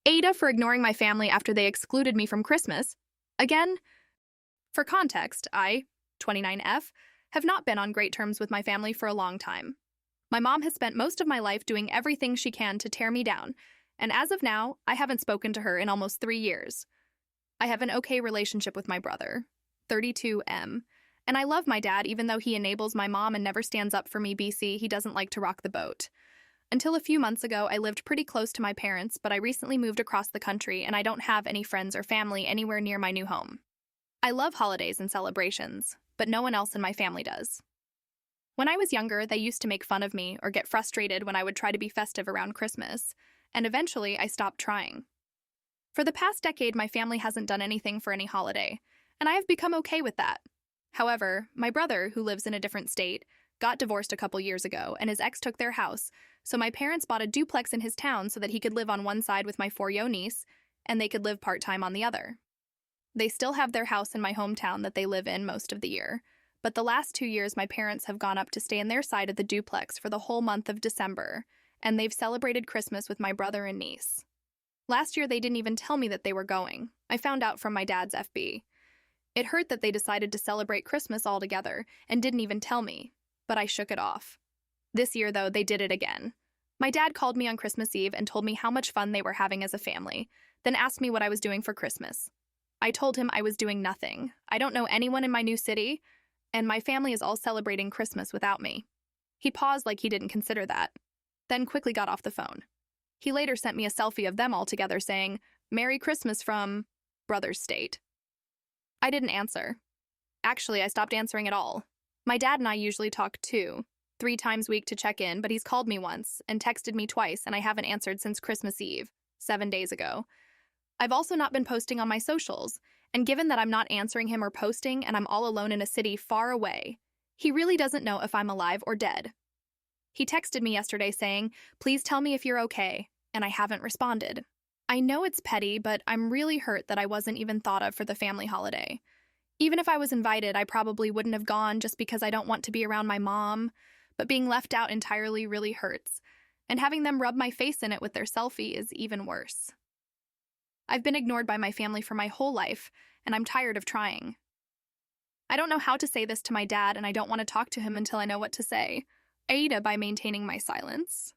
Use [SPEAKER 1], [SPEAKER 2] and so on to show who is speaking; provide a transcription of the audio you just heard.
[SPEAKER 1] AITA for ignoring my family after they excluded me from Christmas. Again, for context, I, 29F, have not been on great terms with my family for a long time. My mom has spent most of my life doing everything she can to tear me down, and as of now, I haven't spoken to her in almost 3 years. I have an okay relationship with my brother, 32M, and I love my dad even though he enables my mom and never stands up for me. He doesn't like to rock the boat. Until a few months ago, I lived pretty close to my parents, but I recently moved across the country and I don't have any friends or family anywhere near my new home. I love holidays and celebrations, but no one else in my family does. When I was younger, they used to make fun of me or get frustrated when I would try to be festive around Christmas, and eventually I stopped trying. For the past decade, my family hasn't done anything for any holiday, and I have become okay with that. However, my brother, who lives in a different state, got divorced a couple years ago, and his ex took their house, so my parents bought a duplex in his town so that he could live on one side with my 4-year-old niece, and they could live part-time on the other. They still have their house in my hometown that they live in most of the year, but the last 2 years my parents have gone up to stay in their side of the duplex for the whole month of December, and they've celebrated Christmas with my brother and niece. Last year they didn't even tell me that they were going. I found out from my dad's FB. It hurt that they decided to celebrate Christmas all together and didn't even tell me, but I shook it off. This year, though, they did it again. My dad called me on Christmas Eve and told me how much fun they were having as a family, then asked me what I was doing for Christmas. I told him I was doing nothing. I don't know anyone in my new city, and my family is all celebrating Christmas without me. He paused like he didn't consider that, then quickly got off the phone. He later sent me a selfie of them all together saying, "Merry Christmas from Brother's State." I didn't answer. Actually, I stopped answering at all. My dad and I usually talk 3 times a week to check in, but he's called me once and texted me twice, and I haven't answered since Christmas Eve, 7 days ago. I've also not been posting on my socials, and given that I'm not answering him or posting and I'm all alone in a city far away, he really doesn't know if I'm alive or dead. He texted me yesterday saying, "Please tell me if you're okay," and I haven't responded. I know it's petty, but I'm really hurt that I wasn't even thought of for the family holiday. Even if I was invited, I probably wouldn't have gone just because I don't want to be around my mom, but being left out entirely really hurts, and having them rub my face in it with their selfie is even worse. I've been ignored by my family for my whole life, and I'm tired of trying. I don't know how to say this to my dad, and I don't want to talk to him until I know what to say. AITA by maintaining my silence.